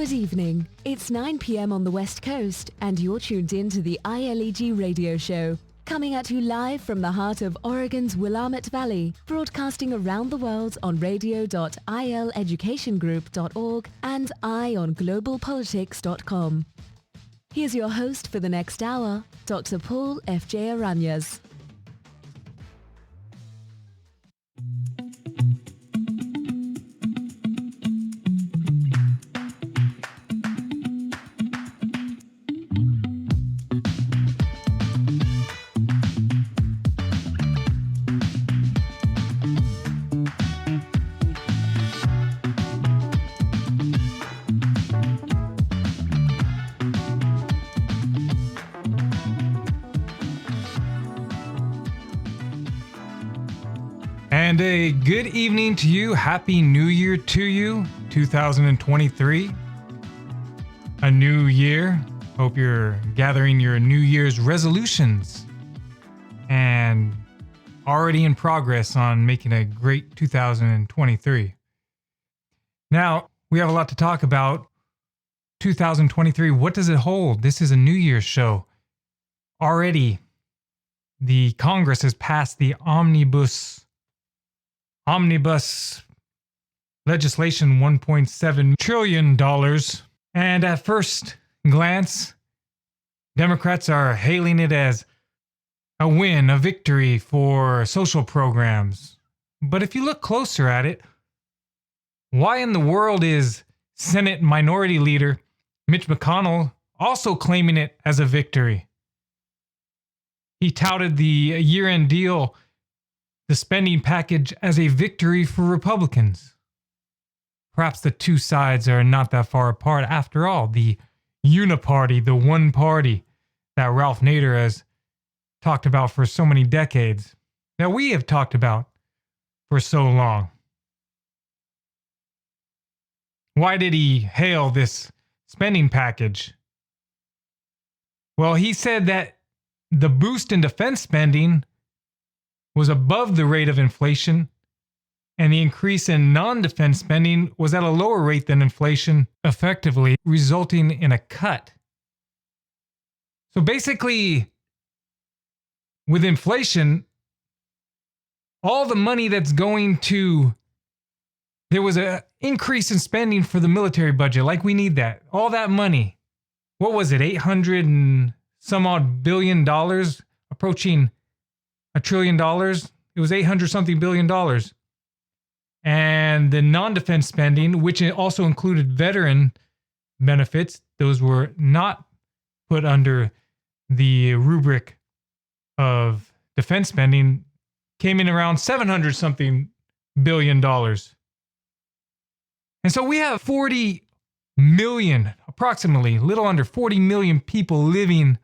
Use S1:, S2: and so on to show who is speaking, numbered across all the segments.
S1: Good evening. It's 9 p.m. on the West Coast, and you're tuned in to the ILEG radio show, coming at you live from the heart of Oregon's Willamette Valley, broadcasting around the world on radio.ileducationgroup.org and ionGlobalPolitics.com. Here's your host for the next hour, Dr. Paul F.J. Aranyas.
S2: And a good evening to you. Happy New Year to you, 2023. A new year. Hope you're gathering your New Year's resolutions and already in progress on making a great 2023. Now, we have a lot to talk about. 2023, what does it hold? This is a New Year's show. Already, the Congress has passed the Omnibus legislation, $1.7 trillion. And at first glance, Democrats are hailing it as a win, a victory for social programs. But if you look closer at it, why in the world is Senate Minority Leader Mitch McConnell also claiming it as a victory? He touted the year-end deal, the spending package, as a victory for Republicans. Perhaps the two sides are not that far apart. After all, the uniparty, the one party that Ralph Nader has talked about for so many decades, that we have talked about for so long. Why did he hail this spending package? Well, he said that the boost in defense spending was above the rate of inflation, and the increase in non-defense spending was at a lower rate than inflation, effectively resulting in a cut. So basically, with inflation, all the money that's going to, there was an increase in spending for the military budget, like we need that. All that money, what was it, 800 and some odd billion dollars, approaching $1 trillion. It was 800 something billion dollars. And the non-defense spending, which also included veteran benefits, those were not put under the rubric of defense spending, came in around 700 something billion dollars. And so we have 40 million, approximately, a little under 40 million people living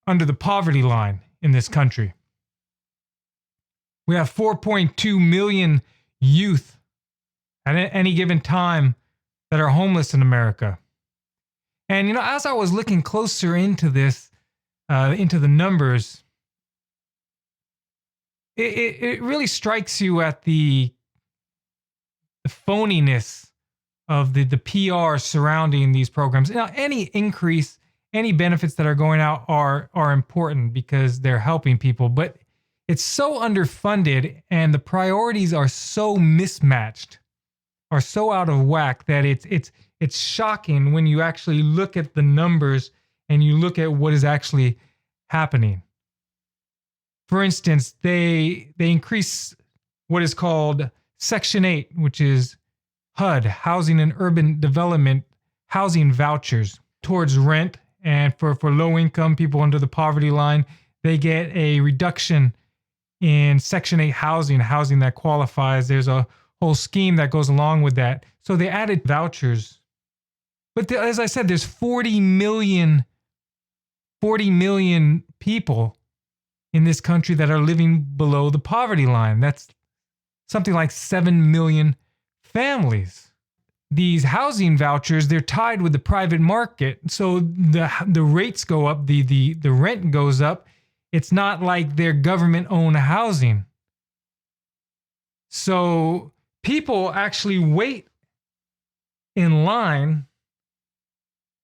S2: under the poverty line in this country. We have 4.2 million youth at any given time that are homeless in America. And, as I was looking closer into this, into the numbers, it really strikes you at the phoniness of the PR surrounding these programs. Now, any increase, any benefits that are going out are important because they're helping people, but it's so underfunded and the priorities are so mismatched, are so out of whack that it's shocking when you actually look at the numbers and you look at what is actually happening. For instance, they increase what is called Section 8, which is HUD, Housing and Urban Development housing vouchers towards rent. And for low-income people under the poverty line, they get a reduction in Section 8 housing that qualifies. There's a whole scheme that goes along with that. So they added vouchers. But as I said, there's 40 million people in this country that are living below the poverty line. That's something like 7 million families. These housing vouchers, they're tied with the private market. So the rates go up, the rent goes up. It's not like they're government-owned housing. So people actually wait in line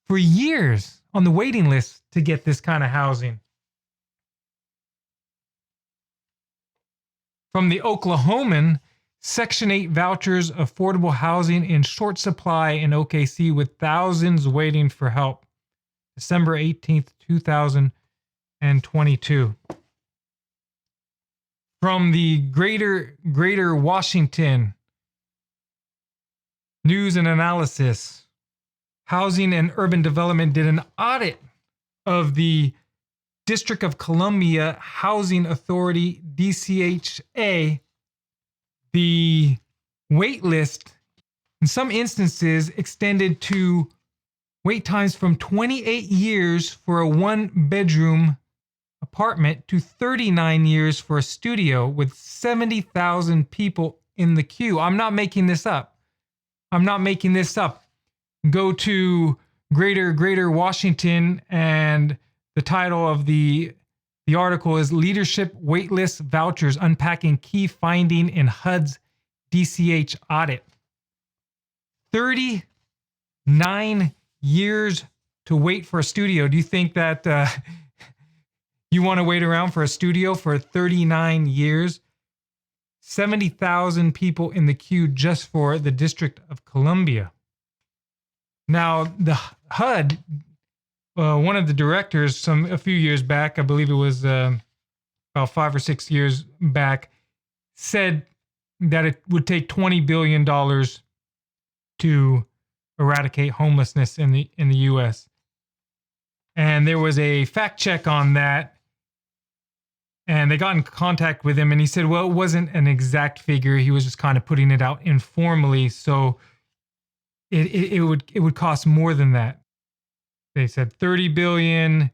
S2: for years on the waiting list to get this kind of housing. From the Oklahoman, Section 8 vouchers, affordable housing in short supply in OKC with thousands waiting for help. December 18th, 2022. From the Greater Washington News and Analysis, Housing and Urban Development did an audit of the District of Columbia Housing Authority, DCHA. The wait list, in some instances, extended to wait times from 28 years for a one-bedroom apartment to 39 years for a studio with 70,000 people in the queue. I'm not making this up. Go to Greater Washington, and the title of the article is Leadership Waitlist Vouchers, Unpacking Key Finding in HUD's DCH Audit. 39 years to wait for a studio. Do you think that you want to wait around for a studio for 39 years? 70,000 people in the queue just for the District of Columbia. Now, the HUD, one of the directors a few years back, I believe it was about 5 or 6 years back, said that it would take $20 billion to eradicate homelessness in the U.S. And there was a fact check on that, and they got in contact with him, and he said, well, it wasn't an exact figure. He was just kind of putting it out informally, so it would cost more than that. They said 30 billion.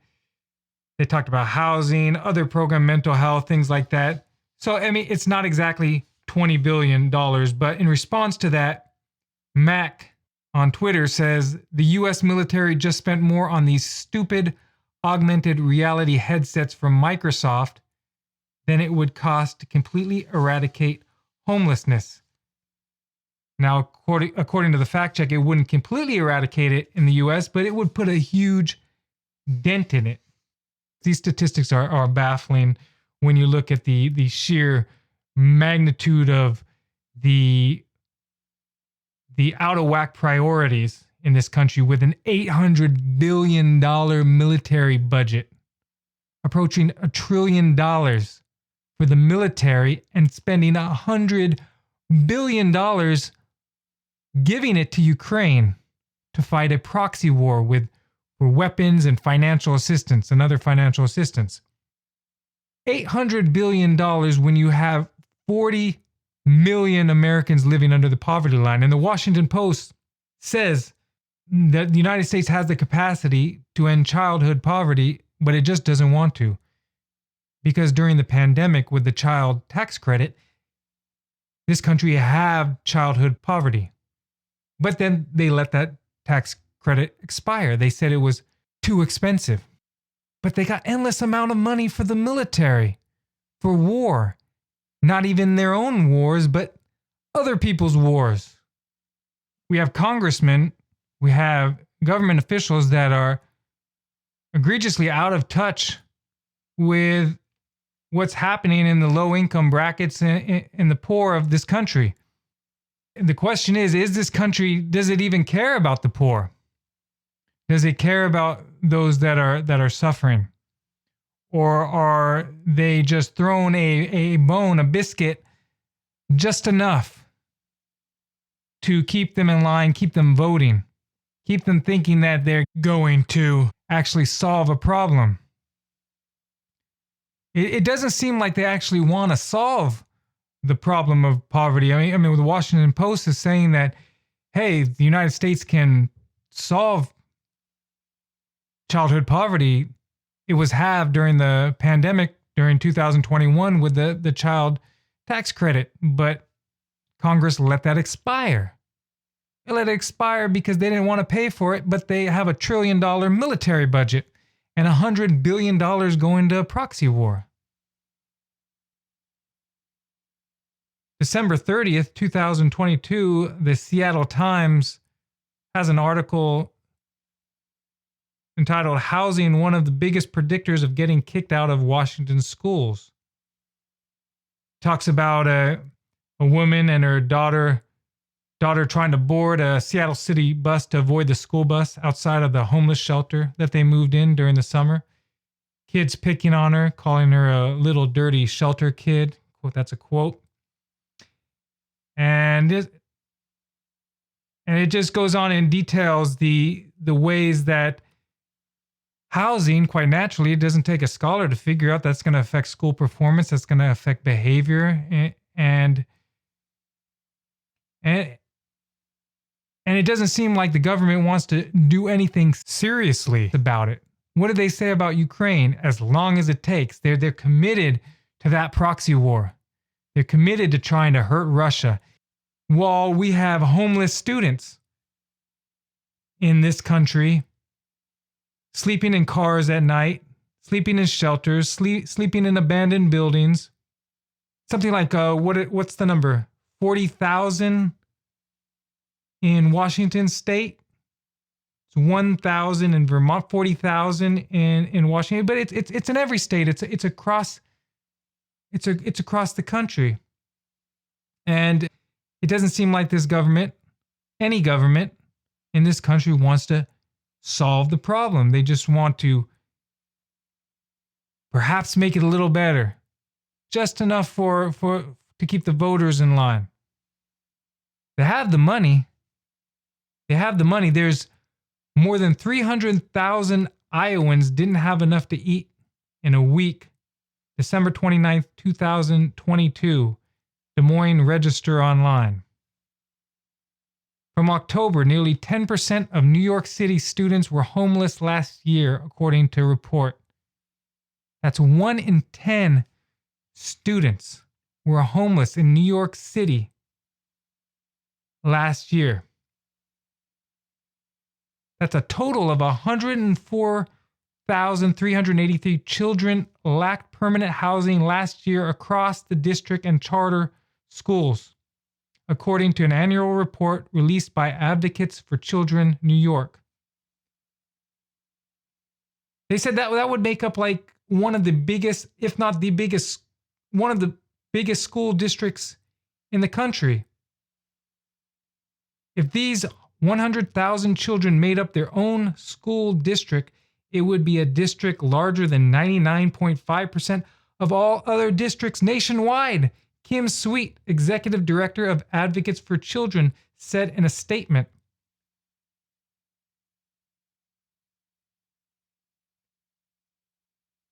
S2: They talked about housing, other program, mental health, things like that. So, I mean, it's not exactly $20 billion, but in response to that, Mac on Twitter says the US military just spent more on these stupid augmented reality headsets from Microsoft than it would cost to completely eradicate homelessness. Now, according to the fact check, it wouldn't completely eradicate it in the US, but it would put a huge dent in it. These statistics are baffling when you look at the sheer magnitude of the out of whack priorities in this country, with an $800 billion military budget, approaching $1 trillion for the military, and spending $100 billion giving it to Ukraine to fight a proxy war for weapons and financial assistance and other financial assistance. $800 billion when you have 40 million Americans living under the poverty line. And the Washington Post says that the United States has the capacity to end childhood poverty, but it just doesn't want to. Because during the pandemic with the child tax credit, this country had childhood poverty. But then they let that tax credit expire. They said it was too expensive. But they got endless amount of money for the military, for war. Not even their own wars, but other people's wars. We have congressmen, we have government officials that are egregiously out of touch with what's happening in the low-income brackets and the poor of this country. The question is this country, does it even care about the poor? Does it care about those that are suffering? Or are they just thrown a bone, a biscuit, just enough to keep them in line, keep them voting, keep them thinking that they're going to actually solve a problem? It doesn't seem like they actually want to solve the problem of poverty. I mean, the Washington Post is saying that, hey, the United States can solve childhood poverty. It was halved during the pandemic, during 2021, with the child tax credit, but Congress let that expire. They let it expire because they didn't want to pay for it, but they have $1 trillion military budget and $100 billion going to a proxy war. December 30th, 2022, the Seattle Times has an article entitled "Housing One of the Biggest Predictors of Getting Kicked Out of Washington Schools." Talks about a woman and her daughter trying to board a Seattle City bus to avoid the school bus outside of the homeless shelter that they moved in during the summer. Kids picking on her, calling her a little dirty shelter kid. Quote, that's a quote. And it just goes on and details the ways that housing, quite naturally, it doesn't take a scholar to figure out that's going to affect school performance, that's going to affect behavior, and it doesn't seem like the government wants to do anything seriously about it. What do they say about Ukraine? As long as it takes. They're committed to that proxy war. They're committed to trying to hurt Russia. While we have homeless students in this country sleeping in cars at night, sleeping in shelters, sleeping in abandoned buildings. Something like, what's the number? 40,000 in Washington State. It's 1,000 in Vermont, 40,000 in Washington, but it's in every state. It's across the country. And it doesn't seem like this government, any government in this country, wants to solve the problem. They just want to perhaps make it a little better, just enough for to keep the voters in line. They have the money. There's more than 300,000 Iowans didn't have enough to eat in a week. December 29th, 2022, Des Moines Register Online. From October, nearly 10% of New York City students were homeless last year, according to a report. That's 1 in 10 students were homeless in New York City last year. That's a total of 104,383 children lacked permanent housing last year across the district and charter schools, according to an annual report released by Advocates for Children New York. They said that would make up like one of the biggest, if not the biggest, one of the biggest school districts in the country. If these 100,000 children made up their own school district, it would be a district larger than 99.5% of all other districts nationwide, Kim Sweet, executive director of Advocates for Children, said in a statement.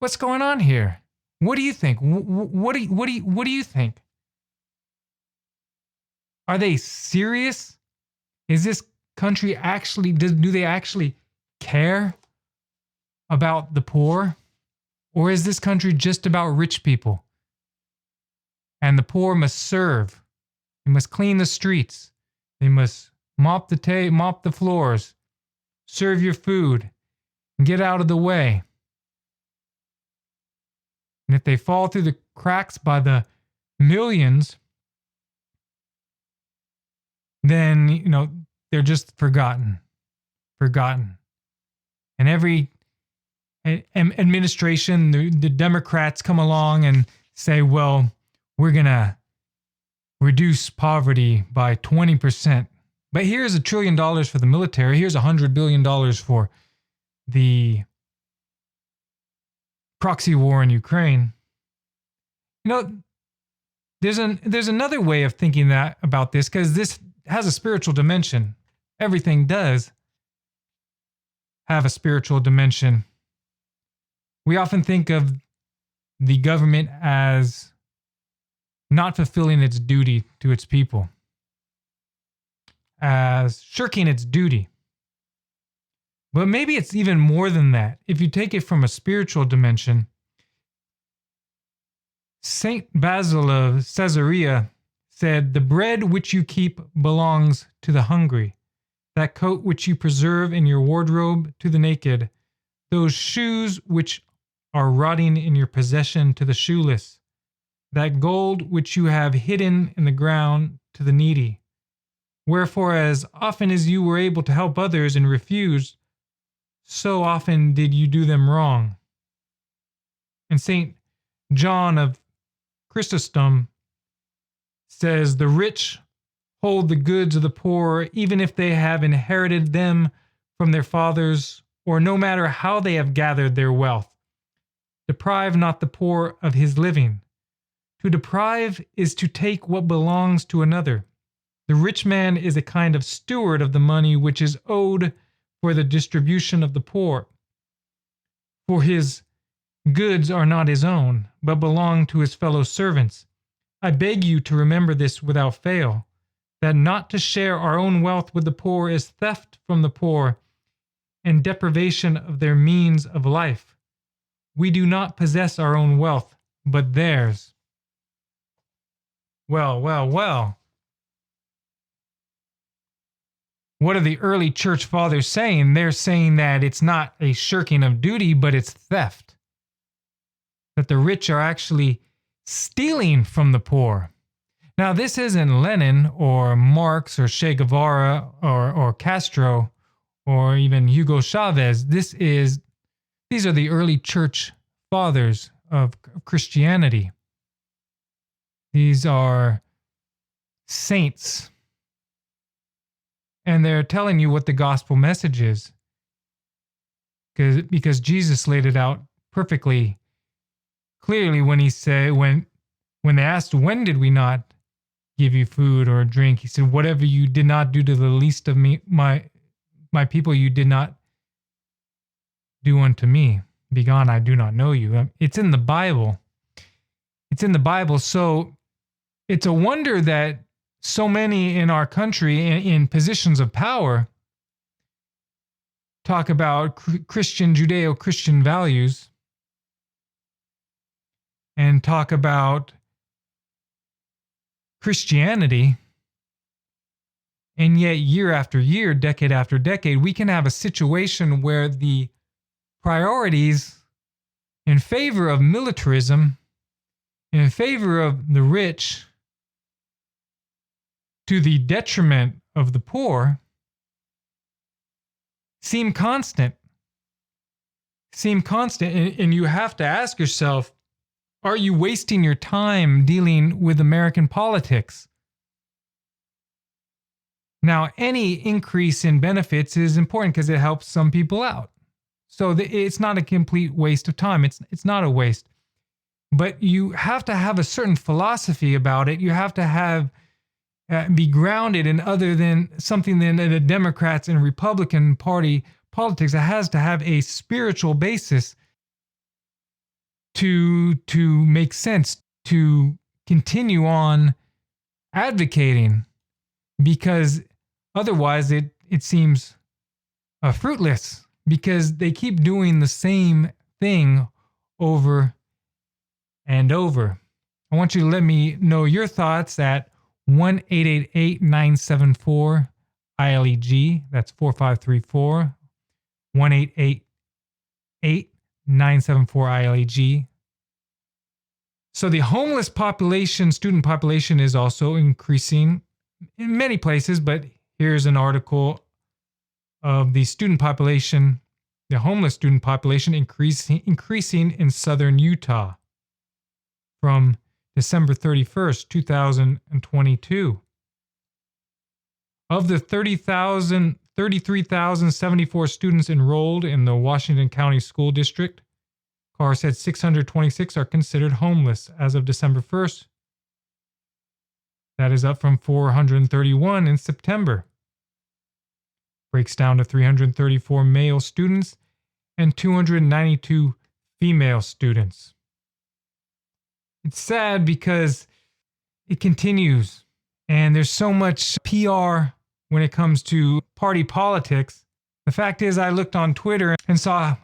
S2: What's going on here? What do you think? What do you think? Are they serious? Is this country actually, do they actually care about the poor? Or is this country just about rich people? And the poor must serve. They must clean the streets. They must mop the floors, serve your food, and get out of the way. And if they fall through the cracks by the millions, then, they're just forgotten. And every administration, the Democrats come along and say, well, we're going to reduce poverty by 20%. But here's $1 trillion for the military. Here's $100 billion for the proxy war in Ukraine. There's another way of thinking about this, because this has a spiritual dimension. Everything does have a spiritual dimension. We often think of the government as not fulfilling its duty to its people, as shirking its duty. But maybe it's even more than that. If you take it from a spiritual dimension, Saint Basil of Caesarea said, "The bread which you keep belongs to the hungry, that coat which you preserve in your wardrobe to the naked, those shoes which are rotting in your possession to the shoeless, that gold which you have hidden in the ground to the needy. Wherefore, as often as you were able to help others and refused, so often did you do them wrong. And St. John of Chrysostom says, the rich hold the goods of the poor, even if they have inherited them from their fathers, or no matter how they have gathered their wealth. Deprive not the poor of his living. To deprive is to take what belongs to another. The rich man is a kind of steward of the money which is owed for the distribution of the poor. For his goods are not his own, but belong to his fellow servants. I beg you to remember this without fail, that not to share our own wealth with the poor is theft from the poor and deprivation of their means of life. We do not possess our own wealth, but theirs. Well. What are the early church fathers saying? They're saying that it's not a shirking of duty, but it's theft. That the rich are actually stealing from the poor. Now, this isn't Lenin or Marx or Che Guevara or Castro or even Hugo Chavez. These are the early church fathers of Christianity. These are saints. And they're telling you what the gospel message is. Because Jesus laid it out perfectly clearly when he said, when they asked, when did we not give you food or drink? He said, whatever you did not do to the least of me, my people, you did not do unto me. Begone, I do not know you. It's in the Bible. It's in the Bible. So it's a wonder that so many in our country in positions of power talk about Christian, Judeo-Christian values and talk about Christianity. And yet year after year, decade after decade, we can have a situation where the priorities in favor of militarism, in favor of the rich, to the detriment of the poor, seem constant. And you have to ask yourself, are you wasting your time dealing with American politics? Now, any increase in benefits is important because it helps some people out. So it's not a complete waste of time. It's not a waste. But you have to have a certain philosophy about it. You have to be grounded in other than something than the Democrats and Republican Party politics. It has to have a spiritual basis to make sense, to continue on advocating, because otherwise it seems fruitless, because they keep doing the same thing over and over. I want you to let me know your thoughts at 1-888-974-ILEG. That's 4534. 1-888-974-ILEG. So the homeless population, student population, is also increasing in many places, but here's an article of the student population, the homeless student population increasing in southern Utah from December 31st, 2022. Of the 33,074 students enrolled in the Washington County School District, Carr said 626 are considered homeless as of December 1st. That is up from 431 in September. Breaks down to 334 male students and 292 female students. It's sad because it continues, and there's so much PR when it comes to party politics. The fact is, I looked on Twitter and saw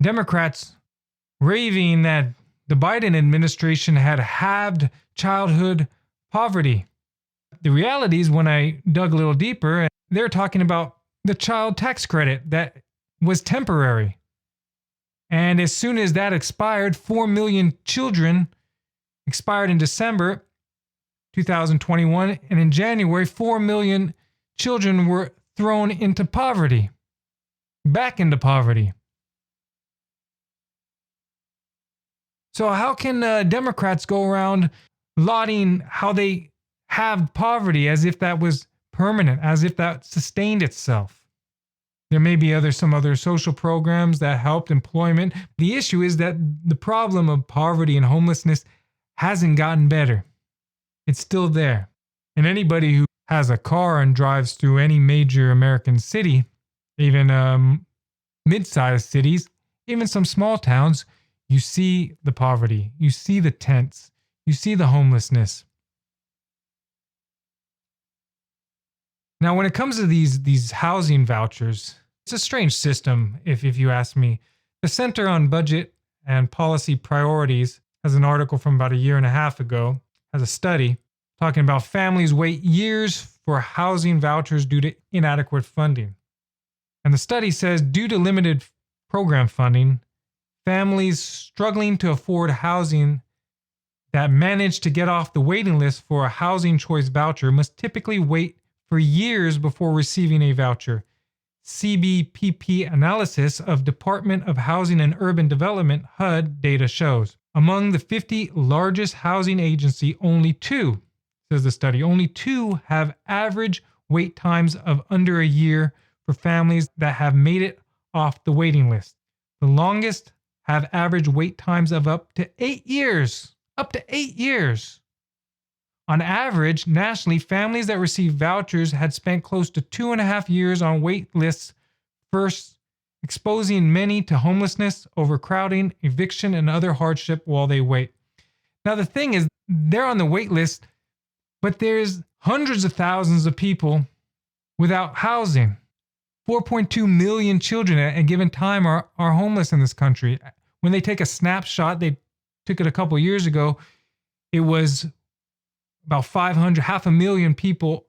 S2: Democrats raving that the Biden administration had halved childhood poverty. The reality is, when I dug a little deeper, they're talking about the child tax credit that was temporary. And as soon as that expired, 4 million children expired in December 2021, and in January, 4 million children were thrown into poverty, back into poverty. So how can Democrats go around lauding how they have poverty as if that was permanent, as if that sustained itself? There may be some other social programs that helped employment. The issue is that the problem of poverty and homelessness hasn't gotten better. It's still there. And anybody who has a car and drives through any major American city, even mid-sized cities, even some small towns, you see the poverty, you see the tents, you see the homelessness. Now, when it comes to these housing vouchers, it's a strange system, if you ask me. The Center on Budget and Policy Priorities has an article from about a year and a half ago, has a study talking about families wait years for housing vouchers due to inadequate funding. And the study says due to limited program funding, families struggling to afford housing that manage to get off the waiting list for a housing choice voucher must typically wait for years before receiving a voucher. CBPP analysis of Department of Housing and Urban Development HUD data shows. Among the 50 largest housing agencies, only 2, says the study, only 2 have average wait times of under a year for families that have made it off the waiting list. The longest have average wait times of up to 8 years. Up to 8 years. On average, nationally, families that received vouchers had spent close to 2.5 years on wait lists, first exposing many to homelessness, overcrowding, eviction, and other hardship while they wait. Now, the thing is, they're on the wait list, but there's hundreds of thousands of people without housing. 4.2 million children at a given time are homeless in this country. When they take a snapshot, they took it a couple years ago, it was about 500,000 people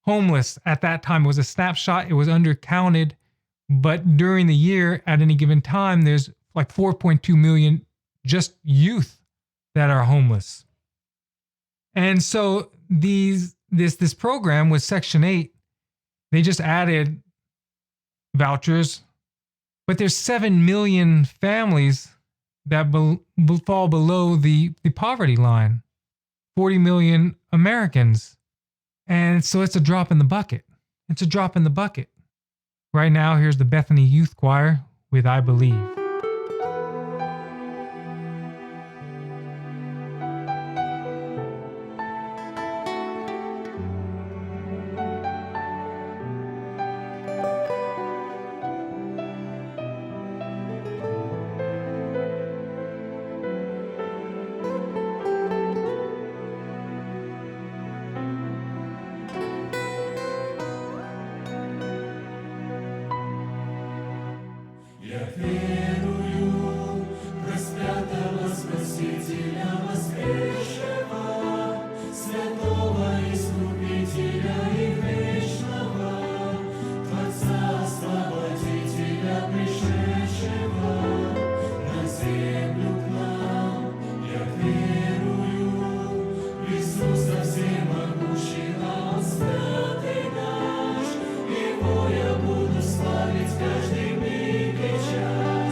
S2: homeless at that time. It was a snapshot, it was undercounted, but during the year, at any given time, there's like 4.2 million just youth that are homeless. And so this program with Section 8, they just added vouchers, but there's 7 million families that fall below the poverty line, 40 million Americans. And so it's a drop in the bucket. It's a drop in the bucket. Right now, here's the Bethany Youth Choir with I Believe.
S3: Я буду славить каждый миг и час.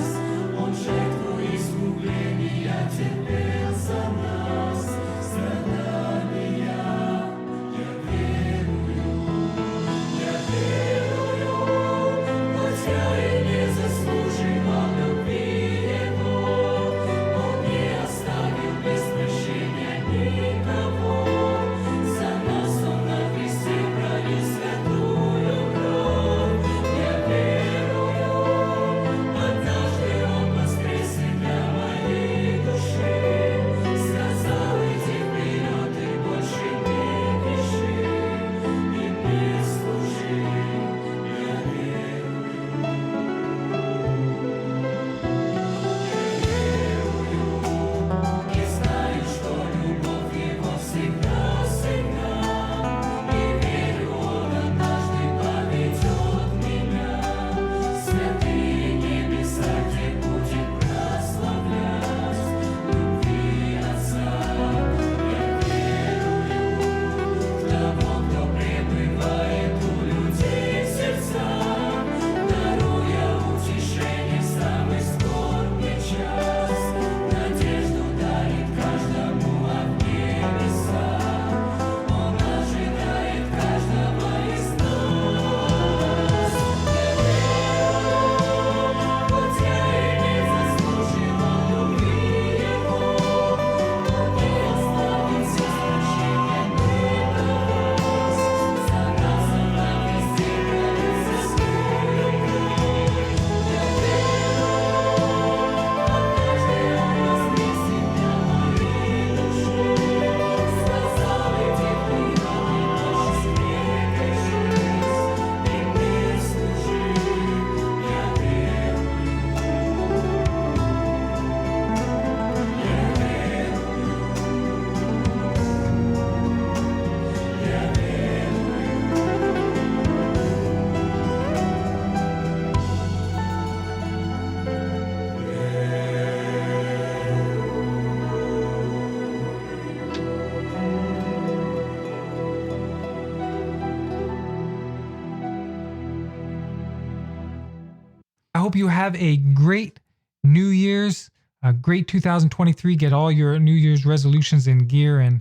S2: hope you have a great New Year's, a great 2023. Get all your New Year's resolutions in gear and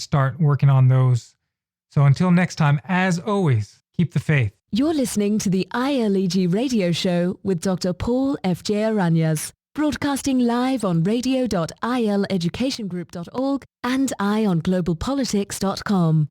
S2: start working on those. So until next time, as always, keep the faith.
S1: You're listening to the ILEG radio show with Dr. Paul F.J. Aranyas, broadcasting live on radio.ileducationgroup.org and ionglobalpolitics.com.